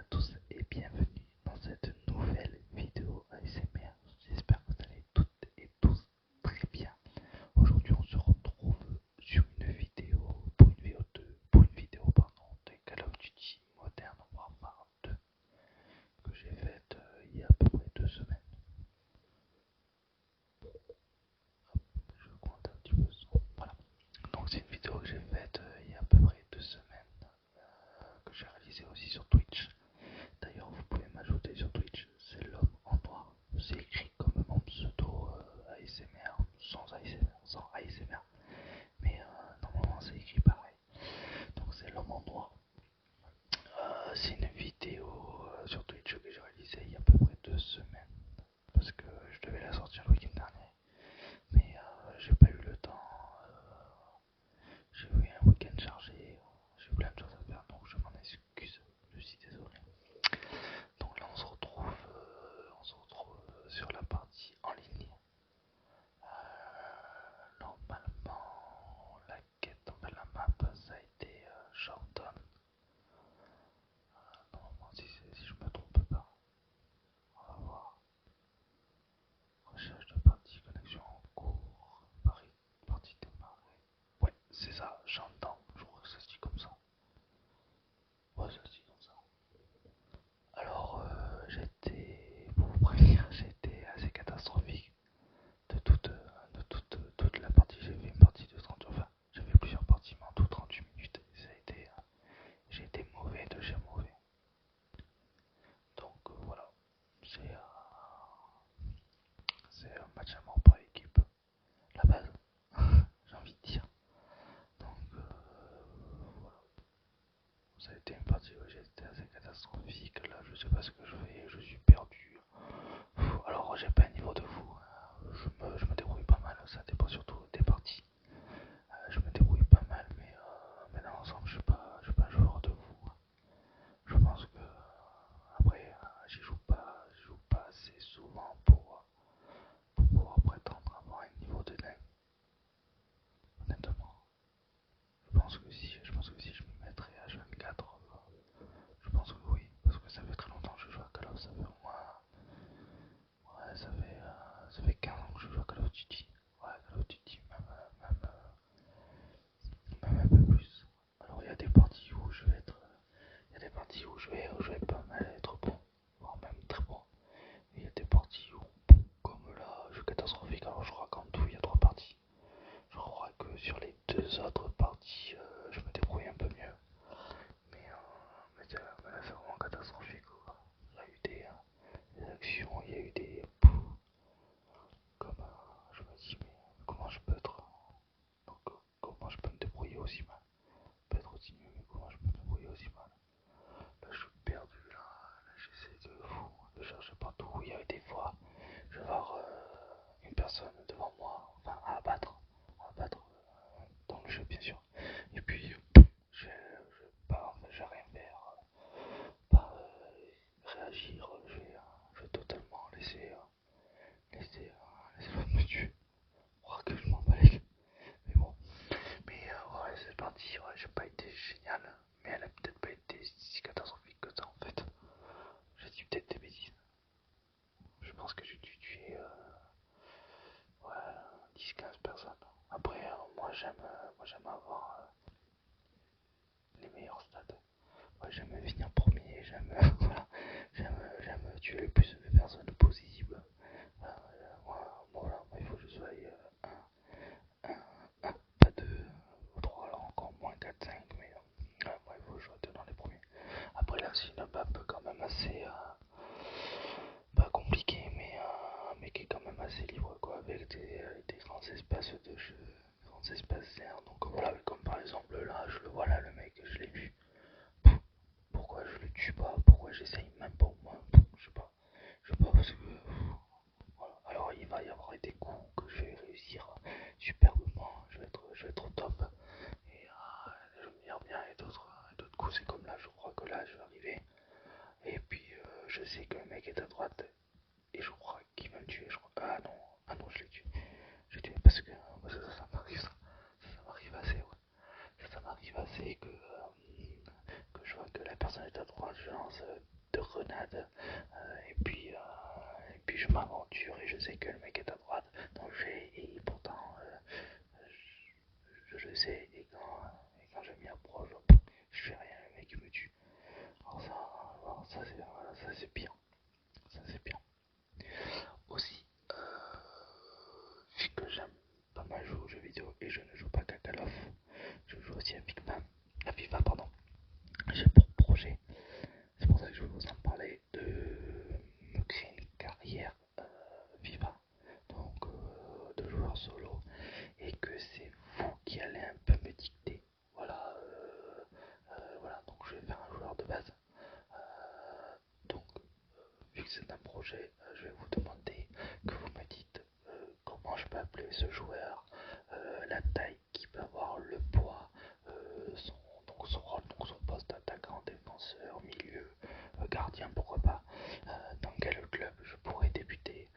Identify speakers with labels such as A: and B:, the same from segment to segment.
A: à tous et bienvenue dans cette nouvelle vidéo ASMR. J'espère que vous allez toutes et tous très bien. Aujourd'hui on se retrouve sur une vidéo, pour une vidéo de Call of Duty Modern Warfare 2 que j'ai faite il y a à peu près 2 semaines. Je compte un petit peu le son. Voilà. Donc c'est une vidéo que j'ai faite il y a à peu près 2 semaines, que j'ai réalisée aussi sur Twitch. D'ailleurs, vous pouvez m'ajouter sur Twitch, c'est l'homme en noir. C'est écrit comme mon pseudo ASMR, sans ASMR. Mais normalement, c'est écrit pareil. Donc, c'est l'homme en noir. C'est une vidéo sur Twitch que j'ai réalisée il y a à peu près 2 semaines. Parce que je devais la sortir le week-end dernier. Mais j'ai pas eu le temps. J'ai eu un week-end chargé. J'ai eu plein de choses à faire. Donc, je m'en excuse. Je suis désolé. Donc là on se retrouve sur la partie en ligne. Normalement la quête, enfin la map ça a été Jordan. Normalement si je me trompe pas. On va voir. Recherche de partie, connexion en cours. Partie démarrée. Ouais c'est ça, j'entends. Je crois que ça se dit comme ça. Ouais ça se dit comme ça. Alors pour vous prévenir, j'étais assez catastrophique de toute la partie. J'ai fait une partie de 30, enfin j'ai fait plusieurs parties mais en tout 38 minutes. J'ai été mauvais de chez mauvais. Donc voilà, c'est un match à mort par équipe, la base, j'ai envie de dire. Donc voilà, ça a été une partie où j'étais assez catastrophique. Là je sais pas ce que je fais, je suis perdu. Alors j'ai pas un niveau de fou, je me débrouille pas mal, ça dépend surtout des parties. Je me débrouille pas mal, mais dans l'ensemble je suis pas un joueur de fou. Je pense que après j'y joue pas assez souvent pour pouvoir prétendre avoir un niveau de dingue. Honnêtement, je pense que si je me mettrais à H24, je pense que oui, parce que ça fait très longtemps que je joue à Call of, ça fait au moins, ouais, ça fait 15 ans que je joue à Call of Duty. Ouais, Call of Duty, même un peu plus. Alors il y a des parties où je vais pas mal être bon, voire même très bon. Il y a des parties où, comme là, je suis catastrophique, alors je raconte tout, il y a 3 parties. Je crois que sur les 2 autres parties, je me débrouille un peu mieux. Mais là, c'est vraiment catastrophique, quoi. Il y a eu des actions, il y a eu des... Comme, je me dis, mais comment je peux être... Donc, comment je peux me débrouiller aussi mal? Je peux être aussi mieux, mais comment je peux me débrouiller aussi mal? Là, je suis perdu, là j'essaie de chercher partout. Il y a eu des fois, je vais voir une personne devant moi, enfin à abattre dans le jeu bien sûr. Et puis je pars, enfin, je vais rien faire, pas réagir, je vais totalement laisser l'autre me tuer. Croire que je m'en bats les couilles. Mais bon, ouais cette partie, ouais, j'ai pas été génial, mais elle a peut-être pas été si catastrophique que ça en fait. J'ai dit peut-être des bêtises. Je pense que j'ai dû tuer ouais, 10-15 personnes. Après, moi j'aime avoir les meilleurs stats. Ouais, j'aime finir premier, voilà, j'aime tuer le plus de personnes possible. Voilà, moi, il faut que je sois pas 2 ou 3, alors encore moins 4-5, mais moi il faut que je sois dans les premiers. Après là c'est une map quand même assez pas compliquée, mais qui est quand même assez libre quoi, avec des grands espaces de jeu, des grands espaces verts. Donc voilà, comme par exemple là, je le vois là, le mec, je l'ai vu. Pourquoi je le tue pas? Pourquoi j'essaye même pas au moins? Je sais pas parce que voilà. Alors il va y avoir des coups que je vais réussir superbement, je vais être au top. Et je vais me dire bien, et d'autres coups c'est comme là, je crois que là je vais arriver. Et puis je sais que le mec est à droite et je crois qu'il va me tuer. Ah non, je l'ai tué. Je l'ai tué parce que ça m'arrive ça m'arrive assez, ouais. Ça m'arrive assez que je vois que la personne personnage de droite, je lance de grenades et puis je m'aventure et je sais que le mec est à droite, donc et pourtant je le sais et quand je m'y approche, je fais rien, le mec me tue. Alors ça c'est bien, ça c'est bien. Aussi, vu que j'aime pas mal jouer aux jeux vidéo et je ne joue pas qu'à Call of, je joue aussi à FIFA pardon. J'ai pour projet, c'est pour ça que je voulais vous en parler, de me créer une carrière FIFA, donc de joueur solo, et que c'est vous qui allez un peu me dicter. Voilà, voilà, donc je vais faire un joueur de base. Donc, vu que c'est un projet, je vais vous demander que vous me dites comment je peux appeler ce joueur, la taille qu'il peut avoir, le poids, son rôle, donc son poste d'attaquant, défenseur, milieu, gardien, pourquoi pas, dans quel club je pourrais débuter,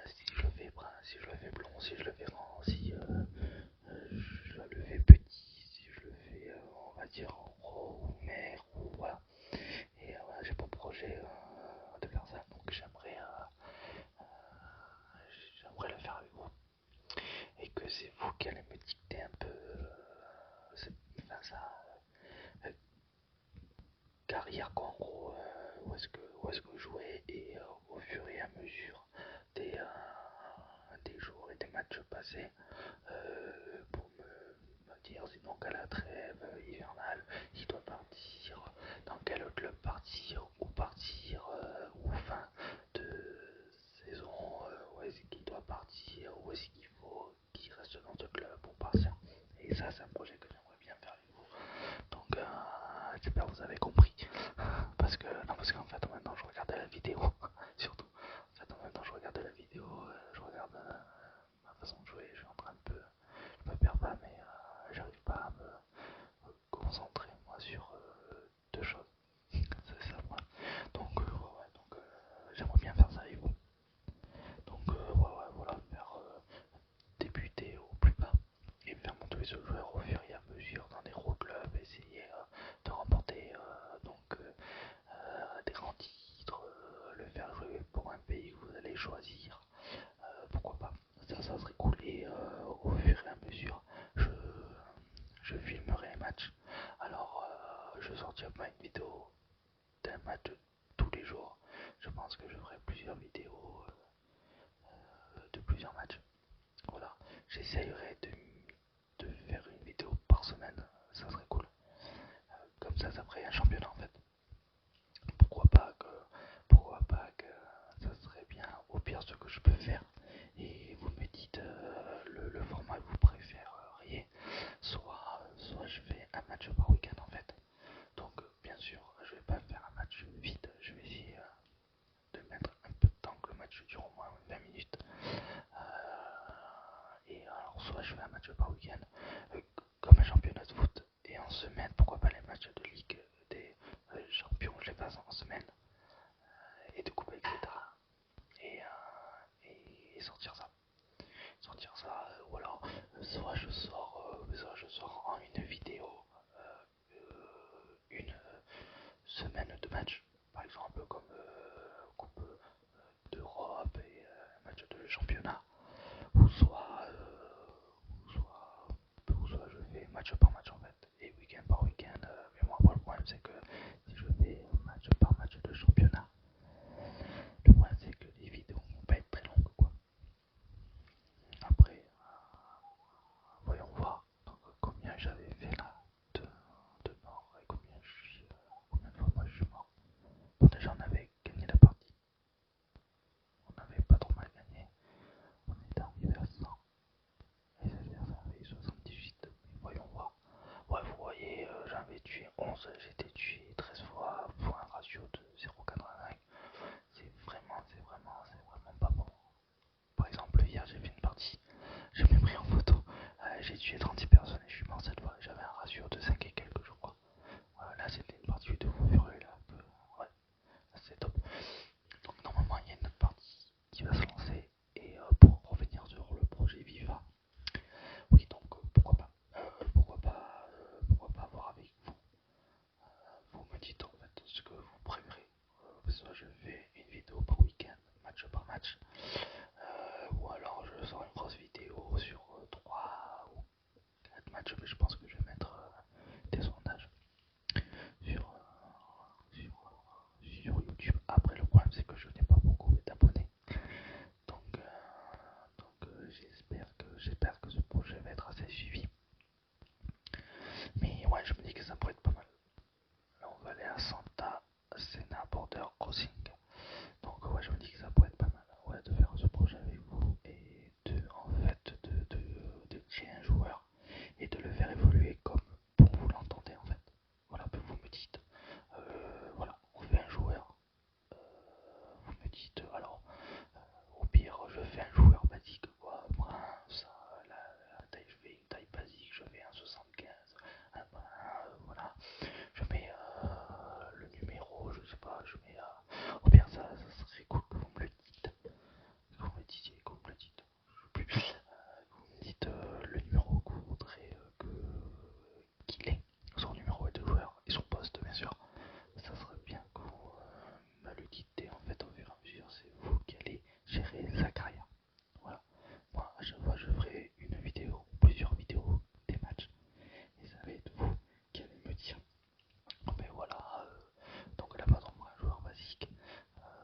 A: si je le fais brun, si je le fais blond, si je le fais grand, si je le fais petit, si je le fais, on va dire, en gros ou maigre, ou voilà. Et voilà, j'ai pour projet de faire ça, donc j'aimerais le faire avec vous. Et que c'est vous qui allez me dicter un peu enfin, ça, carrière quoi, en gros, où est-ce que vous jouez, et au fur et à mesure des jours et des matchs passés, pour me dire sinon qu'à la trêve hivernale, il doit partir, dans quel club partir, où partir, ou fin de saison, où est-ce qu'il doit partir, où est-ce qu'il faut qu'il reste dans ce club pour partir. Et ça, c'est un projet que j'aimerais bien faire avec vous. Donc, j'espère que vous avez compris. Parce qu'en fait, maintenant, je regardais la vidéo, surtout. En fait, en même temps, je regardais la vidéo, je regarde ma façon de jouer, je suis en train de je me perds pas, mais j'arrive pas à me concentrer, moi, sur deux choses. C'est ça, voilà. Donc, ouais, donc j'aimerais bien faire ça avec vous. Donc, ouais, voilà, faire débuter au plus bas et faire monter ce joueur au fur et à mesure dans des gros clubs, essayer de remporter des grands titres, le faire jouer pour un pays que vous allez choisir, pourquoi pas, ça serait cool. Et au fur et à mesure, je filmerai les matchs. Alors, je sortirai pas une vidéo d'un match tous les jours. Je pense que je ferai plusieurs vidéos de plusieurs matchs. Voilà, j'essayerai de faire une vidéo par semaine, ça serait cool. Comme ça ferait un championnat en fait. Pourquoi pas que, pourquoi pas que ça serait bien. Au pire, ce que je peux faire, et vous me dites le format que vous préféreriez, soit je fais un match par week-end en fait. Donc, bien sûr, je vais pas faire un match vite, je vais essayer de mettre un peu de temps, que le match dure au moins 20 minutes. Et alors, soit je fais un match par week-end, comme un championnat de foot, et en semaine, pourquoi pas les matchs de ligue des champions, je les passe en semaine, et de coupe, etc. Et, et sortir ça. Sortir ça, ou alors, soit je sors en une vidéo une semaine de match, par exemple, comme Coupe d'Europe et match de championnat, ou soit je fais match par match en fait, et week-end par week-end. Mais moi, le problème c'est que si je fais match par match de championnat, le problème c'est que les vidéos vont pas être très longues quoi. Après, voyons voir donc, combien j'avais fait là de morts et combien de fois moi je suis mort. Bon, déjà on avait gagné la partie, on avait pas trop mal gagné, on est arrivé à 100. Les adversaires avaient 78, mais voyons voir. Ouais, vous voyez, j'en avais tué 11, j'étais tué matchs. Ou alors je sors une grosse vidéo sur 3 ou 4 matchs, mais je pense que je vais mettre des sondages sur, sur YouTube. Après le problème c'est que je n'ai pas beaucoup d'abonnés. Donc, j'espère que ce projet va être assez suivi. Mais ouais, je me dis que ça pourrait être pas mal. Là on va aller à Santa Cena Border Crossing. Donc ouais, je me dis que ça pourrait être pas mal, ouais, de faire ce projet avec vous et de créer un joueur et de le faire évoluer comme vous l'entendez en fait. Voilà, vous me dites, voilà, on fait un joueur, vous me dites, alors, au pire, je fais un joueur basique, quoi, brun, ça, la taille, je fais une taille basique, je fais un 75, un brun, voilà, je mets le numéro, je sais pas, je mets, au pire, ça serait cool que vous me le dites, que vous me disiez, que vous me le dites, je sais plus, vous me dites le numéro que vous voudrez qu'il ait, son numéro de joueur et son poste, bien sûr. Ça serait bien que vous me le dites et en fait au fur et à mesure c'est vous qui allez gérer sa carrière. Voilà. Moi à chaque fois je ferai une vidéo ou plusieurs vidéos des matchs et ça va être vous qui allez me dire. Mais voilà, donc là par exemple un joueur basique,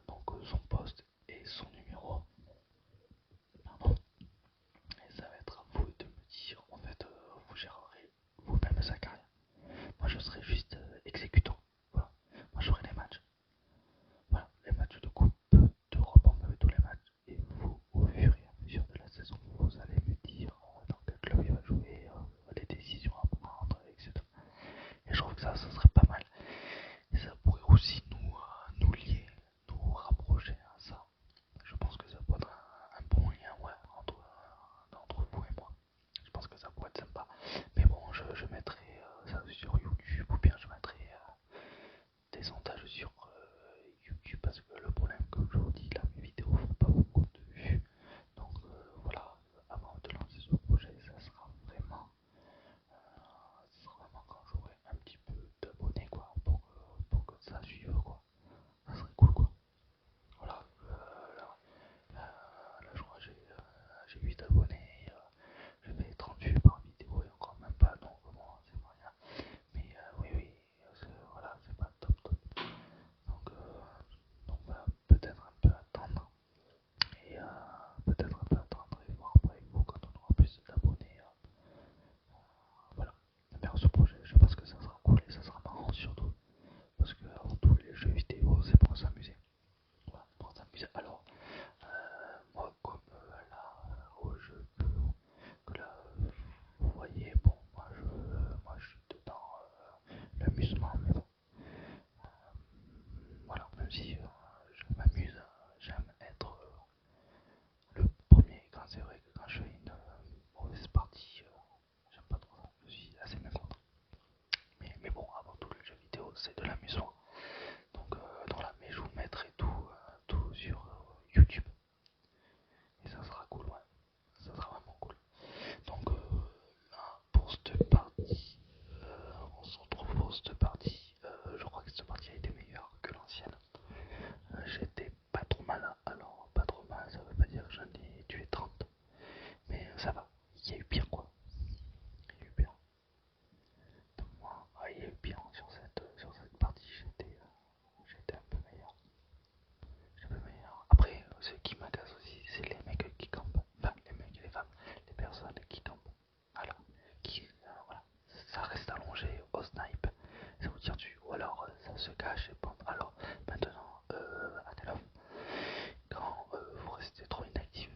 A: donc son poste et son numéro. Pardon. Et ça va être à vous de me dire en fait vous gérerez vous-même sa carrière. Moi je serai juste exécutant. Voilà. Moi je ferai les matchs. Voilà, les matchs de coupe d'Europe, on fait tous les matchs. Et vous, au fur et à mesure de la saison, vous allez me dire dans quel club il va jouer, les décisions à prendre, etc. Et je trouve que ça serait pas mal. Et ça pourrait aussi nous lier, nous rapprocher à ça. Je pense que ça pourrait être un bon lien, ouais, entre vous et moi. Je pense que ça pourrait être sympa. Mais bon, je mettrai ça sur YouTube ou bien je mettrai des sondages sur YouTube parce que le problème, comme je vous dis, là mes vidéos font pas beaucoup de vues. Donc voilà, avant de lancer ce projet, ça sera vraiment quand j'aurai un petit peu d'abonnés quoi, pour que ça suive quoi. Ça serait cool quoi. Voilà, là je crois que j'ai 8 abonnés, je fais 30 vues par vidéo et encore même pas, donc bon, c'est pas rien. Mais oui, voilà, c'est pas top top. Donc voilà, peut-être un peu attendre et peut-être un peu attendre et voir après vous quand on aura plus d'abonnés. Voilà, faire ce projet, je pense que ça sera cool et ça sera marrant surtout parce que avant tout les jeux vidéo c'est pour s'amuser. Voilà, pour s'amuser. Alors moi comme là au jeu que là vous voyez, bon moi je suis dedans l'amusement mais bon. Voilà, même si je m'amuse, j'aime être le premier. Quand c'est vrai que quand je fais une mauvaise partie, j'aime pas trop ça. Je suis assez mécontent. Mais bon, avant tout, le jeu vidéo, c'est de l'amusement. Donc là, mais je vous mettrai tout sur YouTube. Et ça sera cool, ouais. Ça sera vraiment cool. Donc là, pour cette partie, on se retrouve pour cette partie. Je crois que cette partie a été meilleure que l'ancienne. J'étais pas trop mal, alors pas trop mal, ça veut pas dire que j'en ai tué 30, mais ça va, il y a eu pire quoi, il y a eu pire. Donc moi, il y a eu pire sur cette partie, j'étais un peu meilleur. Après, ce qui m'agace aussi, c'est les mecs qui campent, enfin les mecs et les femmes, les personnes qui campent, voilà, voilà. Ça reste allongé au snipe, ça vous tire dessus, ou alors ça se cache et bon, alors maintenant, à quelle heure quand vous restez trop inactif,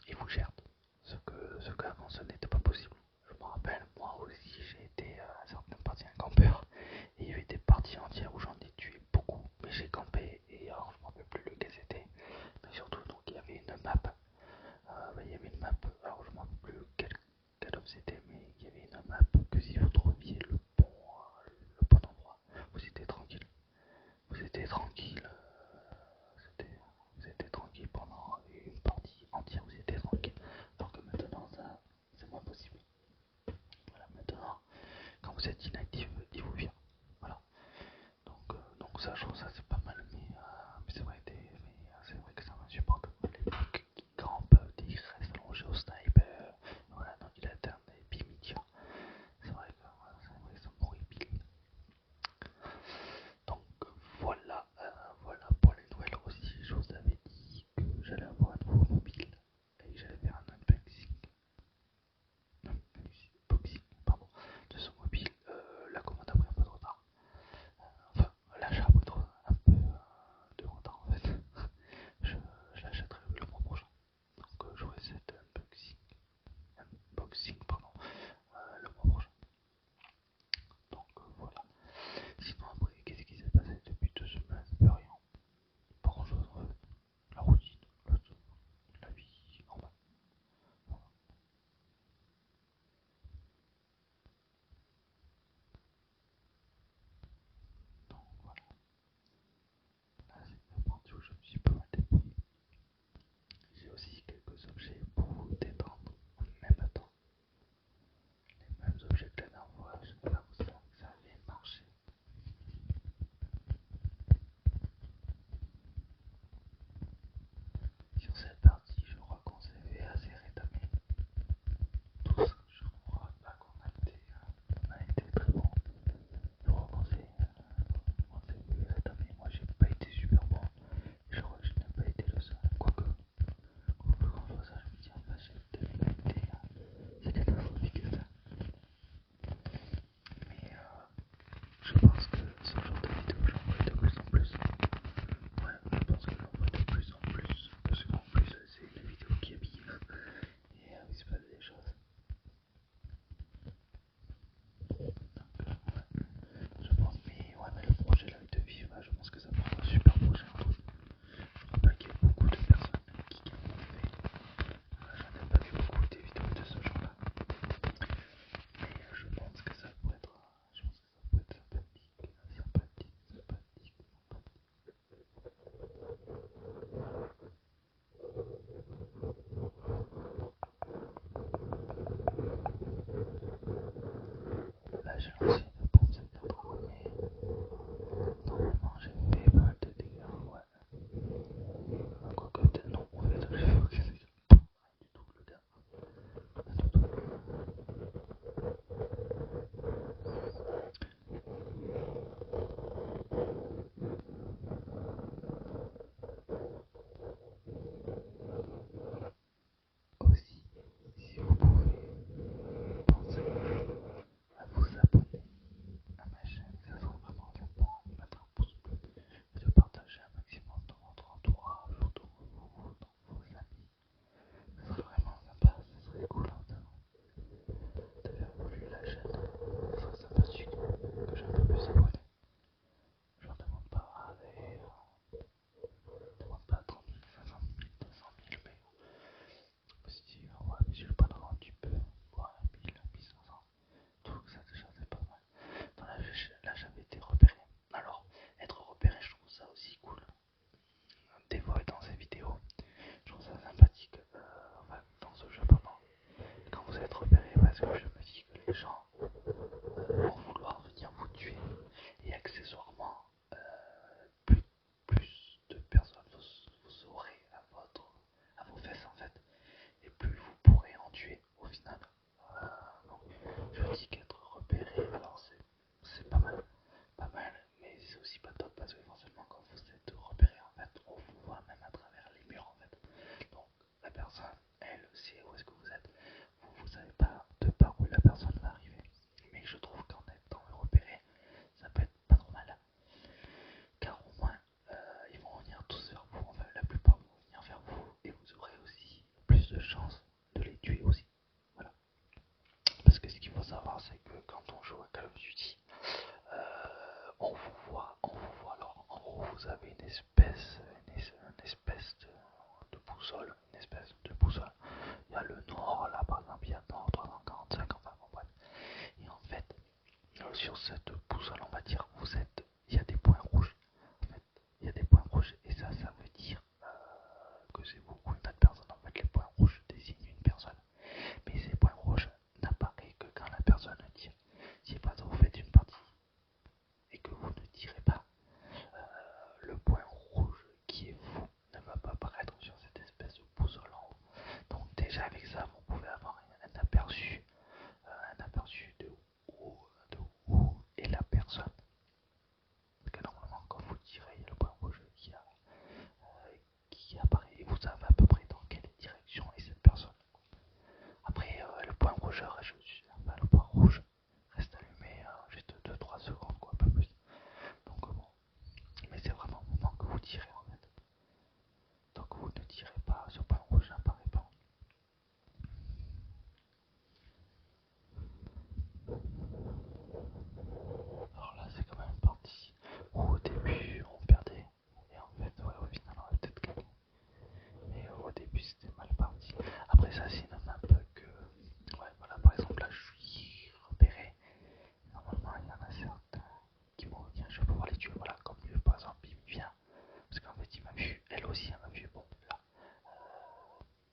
A: ils vous gèrent. Ce qu'avant ce n'était pas possible. Je me rappelle, moi aussi j'ai été à certaines parties un campeur et il y avait des parties entières où j'en ai tué beaucoup, mais j'ai campé et alors je ne me rappelle plus lequel c'était. Mais surtout, donc il y avait une map. Alors je ne me rappelle plus quel homme c'était, mais il y avait une map que si vous trouviez le bon endroit, vous étiez tranquille. Vous étiez tranquille. Vous étiez tranquille pendant une partie entière, vous étiez tranquille. Alors que maintenant, ça, c'est moins possible. Voilà, maintenant, quand vous êtes inactif, il vous vient. Voilà. Donc ça, je trouve ça c'est pas mal, mais c'est vrai que ça m'insupporte. aussi une pompe c'est 80, mais normalement j'ai fait pas mal de dégâts, ouais. Quoique peut-être non, en fait j'ai fait aucun dégât. Du tout le gars. Pas du tout. Aussi, si vous pouvez, pensez à vous abonner à ma chaîne, ça serait vraiment sympa de mettre un pouce bleu et de partager un maximum dans votre entourage, autour de vous, dans vos amis. Ça serait vraiment sympa, ça serait cool de faire évoluer la chaîne. Ça serait sympathique que j'ai un peu plus abonnés. J'en demande pas, je demande pas 30 000, 500 000, 200 000, mais si, ouais, mais si je pas dans un petit peu, voire 1000, 1500. Je trouve que ça déjà c'est pas mal. Là j'avais été repéré. Alors, être repéré, je trouve ça aussi cool. Des fois dans ces vidéos, je trouve ça sympathique. Enfin, dans ce jeu, pardon. Quand vous êtes repéré, parce que je me dis que les gens vont vouloir venir vous tuer. Et accessoirement, plus, plus de personnes vous aurez à vos fesses en fait. Et plus vous pourrez en tuer au final. Donc, je me dis qu'être repéré, alors c'est pas mal, mais c'est aussi pas top parce que forcément quand vous êtes repéré en fait, on vous voit même à travers les murs en fait. Donc la personne, elle sait où est-ce que vous êtes. Vous savez pas de par où la personne va arriver. Mais je trouve qu'en étant repéré, ça peut être pas trop mal. Car au moins, ils vont venir tous vers vous, enfin la plupart vont venir vers vous et vous aurez aussi plus de chances de les tuer aussi. Voilà. Parce que ce qu'il faut savoir, c'est que quand on joue à Call of Duty, on vous voit. Alors en gros, vous avez une espèce de boussole, Il y a le nord, là par exemple, il y a nord 345, enfin bon bref. Et en fait, sur cette boussole, on va dire, il y a des points rouges. En fait, il y a des points rouges et ça veut dire que c'est vous ou une autre personne. En fait, les points rouges désignent une personne. Mais ces points rouges n'apparaissent que quand la personne tire. Si par exemple vous faites une partie et que vous ne tirez pas, le point rouge qui est vous ne va pas apparaître sur cette espèce de boussole en haut. Donc déjà avec ça, vous pouvez avoir un aperçu de où est la personne. Parce que normalement quand vous tirez, il y a le point rouge qui apparaît et vous savez à peu près dans quelle direction est cette personne. Après le point rouge reste allumé juste 2-3 secondes, quoi, pas plus. Donc bon, mais c'est vraiment au moment que vous tirez en fait. Donc vous ne tirez pas, ce point rouge n'apparaît pas. Alors là c'est quand même une partie où au début on perdait et en fait ouais, au final on va peut-être gagner. Mais au début c'était mal parti. Après ça c'est une map que ouais voilà, par exemple là je suis repéré. Normalement il y en a certains qui vont venir, je vais pouvoir les tuer, voilà, comme lui par exemple il vient. Parce qu'en fait il m'a vu, elle aussi elle m'a vu, bon là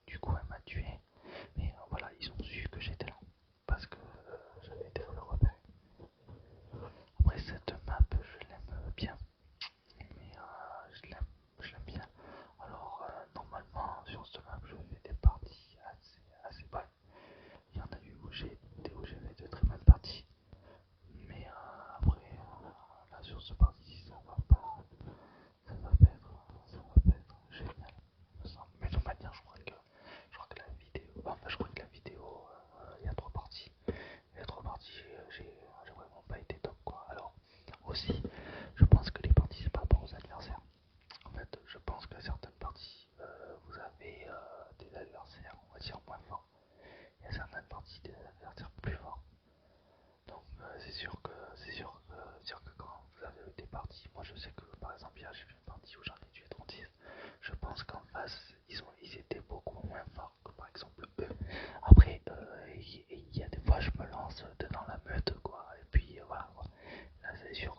A: du coup elle m'a tué. Mais voilà, ils ont su que j'étais là. Parce que j'avais été repéré. Après cette map je l'aime bien. Mais je l'aime bien. Alors normalement sur cette map je fais des parties assez brèves. Il y en a eu où j'ai fait de très bonnes parties. Mais après là sur ce parti ça va pas être génial. Me semble. Mais de toute manière je crois que la vidéo il y a 3 parties. Il y a 3 parties, j'ai vraiment pas été top quoi. Alors aussi je pense que les parties c'est par rapport aux adversaires. En fait, je pense que certaines parties, vous avez des adversaires, on va dire, moins forts. Il y a certaines parties des adversaires plus forts. Donc c'est sûr que quand vous avez des parties, moi je sais que par exemple hier j'ai fait une partie où j'en ai tué 36. Je pense qu'en face, ils étaient beaucoup moins forts que par exemple eux. Après, il y a des fois je me lance dans la meute quoi. Et puis voilà. Là c'est sûr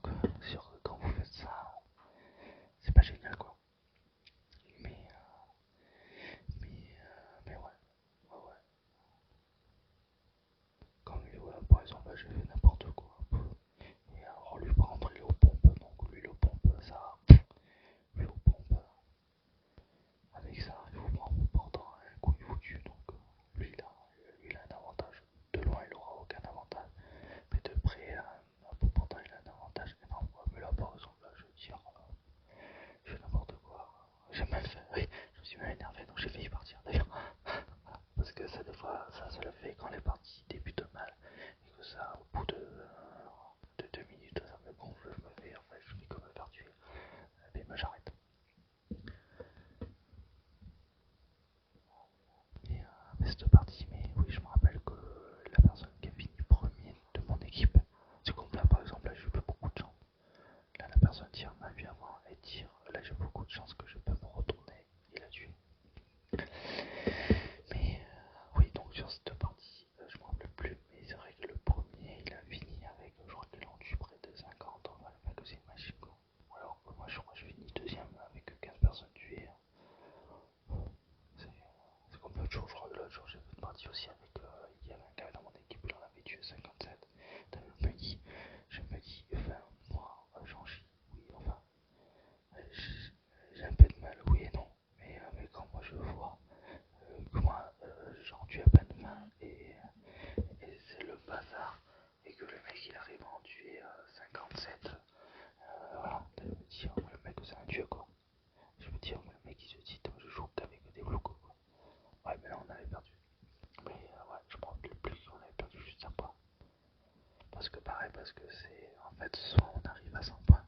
A: parce que pareil, parce que c'est en fait soit on arrive à 100 points,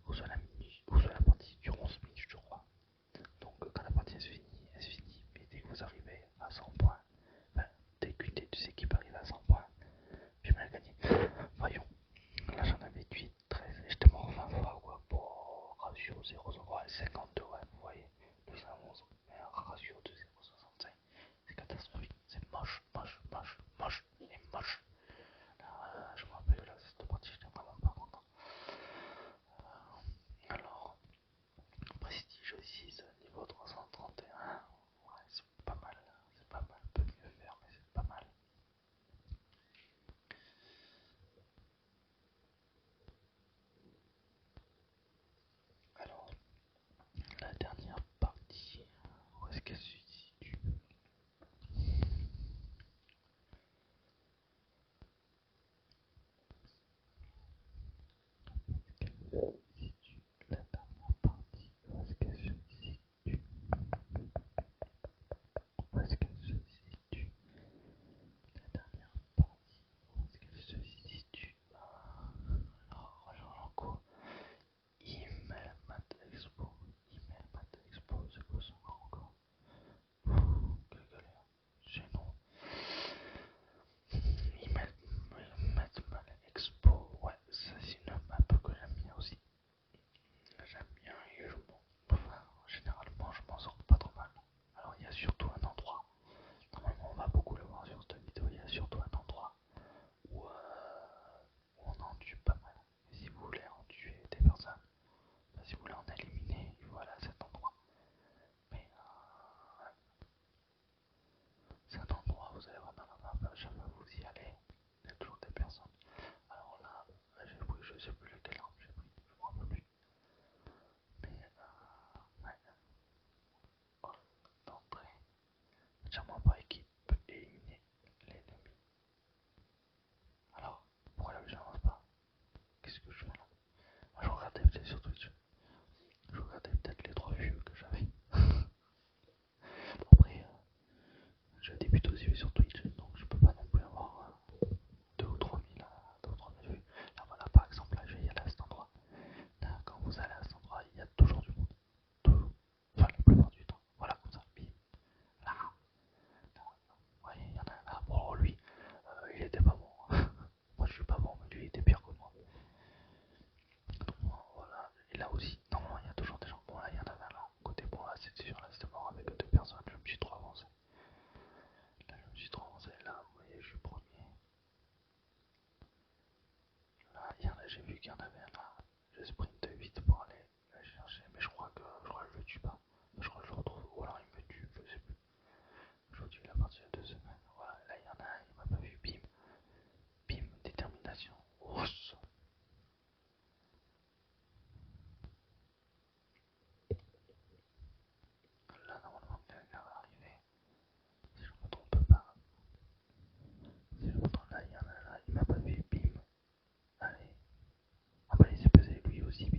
A: ou soit la partie dure 11 minutes, je crois. Donc quand la partie elle se finit, mais dès que vous arrivez à 100 points, enfin, dès qu'une des deux équipes arrive à 100 points, j'ai mal gagné. Voyons, là j'en avais 8, 13, et j'étais mort 20 fois quoi, pour ratio 0,52, ouais, vous voyez, 211, mais un ratio de 0,65, c'est catastrophique, c'est moche, moche, moche, moche, et moche. Là, je me rappelle, là, cette partie, j'étais vraiment pas content. Alors, prestige 6, niveau 331, ouais, c'est pas mal, peut mieux faire, mais c'est pas mal. Alors, la dernière partie, où est-ce qu'elle se situe? La dernière partie, où est-ce qu'elle se situe? Où est-ce qu'elle se situe? La dernière partie, où est-ce qu'elle se situe? Alors, en cours. Email Mat Expo. Email Mat Expo, c'est quoi son nom encore? Quelle galère. C'est non. Email Mat Expo. Ouais, ça c'est une map que j'aime bien aussi. J'aime bien et enfin, généralement je m'en sors pas trop mal. Alors il y a surtout un endroit. Normalement on va beaucoup le voir sur cette vidéo. Il y a surtout un endroit où on en tue pas mal. Et si vous voulez en tuer des personnes, si vous voulez en éliminer, il faut aller à cet endroit. Mais ouais, c'est un endroit, vous allez voir dans la map, à chaque fois que vous y allez, il y a toujours des personnes. Alors là, j'ai pris, je sais plus lequel arme j'ai pris, je me rappelle plus. Mais ouais, oh, d'entrée, entièrement par équipe, éliminer l'ennemi. Alors, pourquoi là j'avance pas? Qu'est-ce que je fais là? Moi je regardais peut-être sur Twitch, je regardais peut-être les 3 vues que j'avais. Bon, après, je débute aussi sur Twitch, donc je peux pas non plus avoir 2 ou 3 000, vues. Là voilà, par exemple, là je vais y aller à cet endroit. Là, quand vous allez à cet endroit, il y a toujours du monde. Toujours. Enfin, la plupart du temps. Voilà, comme ça. Bim. Là. Là. Vous voyez, il y en a un là. Bon, lui, il était pas bon. Moi, je suis pas bon, mais lui, il était pire que moi. Donc, voilà. Et là aussi, normalement, il y a toujours des gens. Bon, là, il y en avait un là. Côté bon, là, c'était sûr, là, c'était mort avec 2 personnes. Je me suis trop avancé. Là, je me suis trop avancé. Là, vous voyez, je suis premier. Là, j'ai vu qu'il y en avait un là. Je sprint vite pour aller la chercher, mais je crois que je le tue pas. Je crois que je le retrouve, ou alors il me tue, je sais plus. Je vous tue la partie de 2 semaines. Voilà, là il y en a un, il m'a pas vu, bim, bim, détermination. Oups. Là normalement il va arriver. Si je me trompe pas. Si je me trompe là, il y en a là, il m'a pas vu, bim. Allez. Ah bah il s'est pesé lui aussi, bim.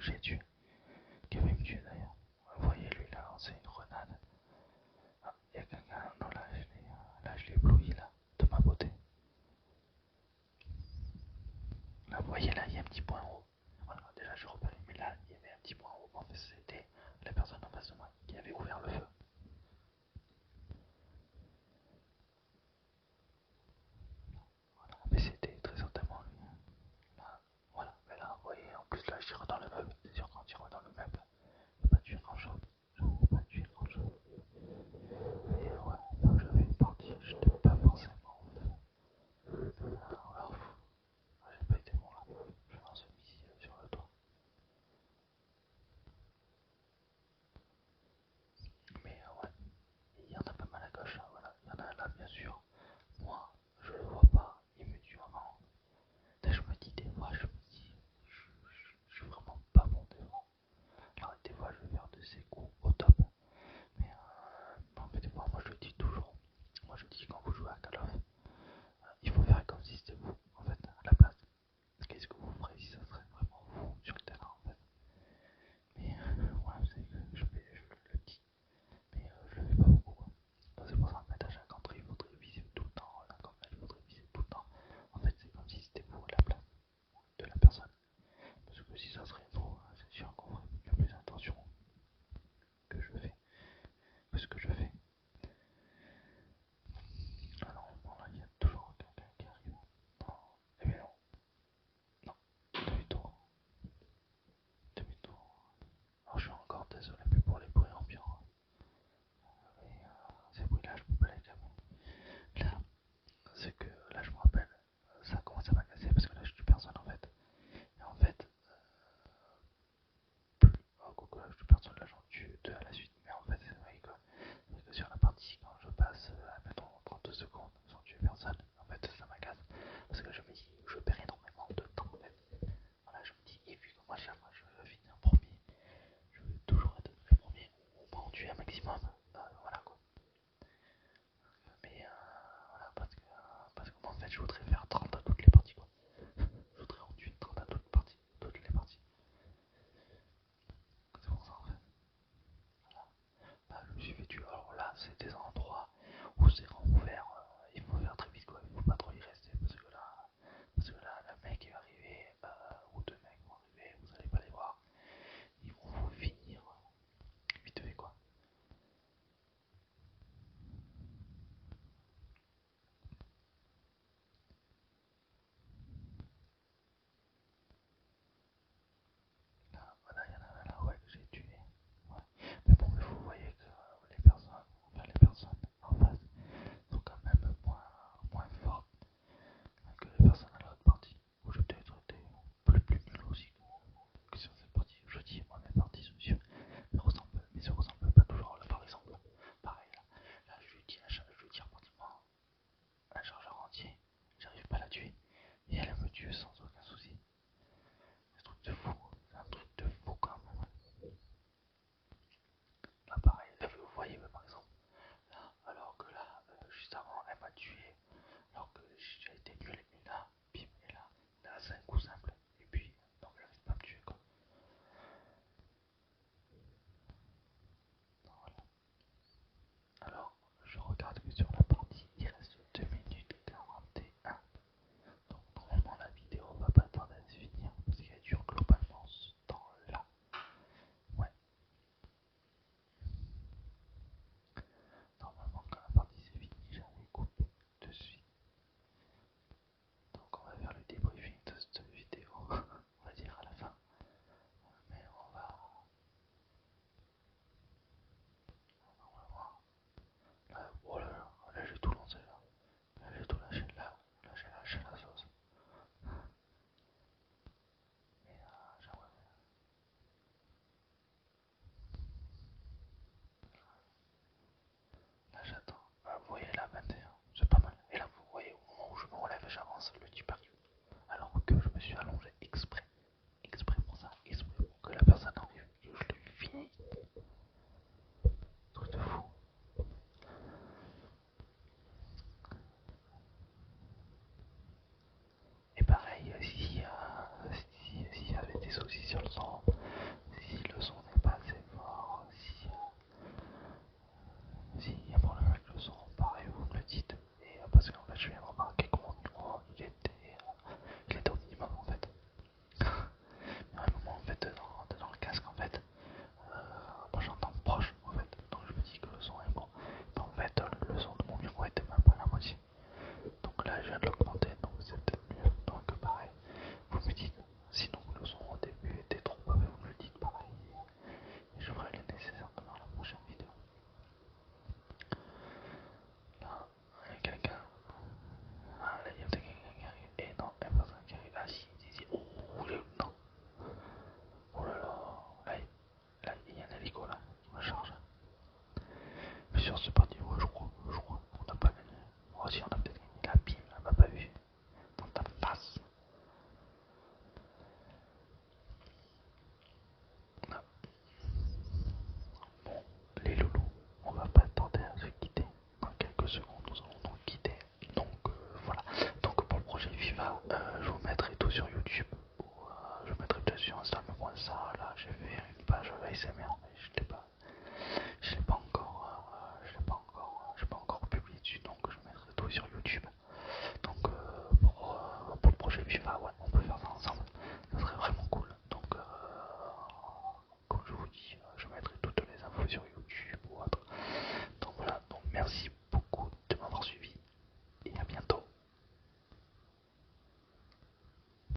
A: j'ai tué, qui avait me tué d'ailleurs. Vous voyez, lui il a lancé une grenade. Ah, il y a quelqu'un, non là je l'ai ébloui là, de ma beauté. Là vous voyez là, il y a un petit point en haut. Voilà, déjà j'ai repéré, mais là il y avait un petit point en haut. En fait c'était la personne en face de moi qui avait ouvert le feu. Voilà, mais c'était très certainement lui. Là, voilà, mais là, vous voyez, en plus là je tire dans le meuble. C'est sûr qu'en tirant dans le meuble, je vais pas tuer grand chose. Je vais pas tuer grand chose. Et ouais, là j'avais une partie, je n'étais pas forcément. Alors, j'ai pas été bon là. Je lance un missile sur le toit. Mais ouais, il y en a pas mal à gauche là, voilà. Il y en a là bien sûr. Moi, je le vois pas, il me tue vraiment. Là, je me dis des fois, je me dis, je suis vraiment pas bon devant. Alors des fois, je vais faire de ces coups au top. Mais en fait, des fois, moi je dis toujours. Moi je dis quand vous jouez à Call of, il faut faire comme si c'était vous, en fait, à la place. Qu'est-ce que vous ferez si ça serait vraiment vous sur le terrain, en fait. Mais ouais, c'est que je le dis. Mais je le fais pas beaucoup quoi. C'est pour ça que à chaque entrée il faudrait viser tout le temps, là comme là il faudrait viser tout le temps. En fait c'est comme si c'était vous à la place de la personne. Parce que si ça serait vous, c'est sûr qu'on ferait bien plus attention que je fais. Que ce que je fais. Ah non, bon là il y a toujours quelqu'un qui arrive. Non, eh bien non, non, demi-tour, demi-tour. Alors je suis encore désolé mais pour les bruits ambiants. Et ces bruits là je peux pas les calmer. Là, c'est que là je me rappelle, ça commence à m'agacer parce que là je tue personne en fait. Et en fait, plus, oh, coucou, là je tue personne, là j'en tue deux à la suite. Mais en fait, c'est vrai que sur la partie, quand je passe, mettons 32 secondes sans tuer personne, en fait ça m'agace. Parce que je me dis, je perds énormément de temps en fait. Voilà, je me dis, et vu que moi chaque fois je finis en premier, je veux toujours être le premier ou m'en tuer un maximum. Voilà quoi. Mais voilà, parce que moi en fait je joue très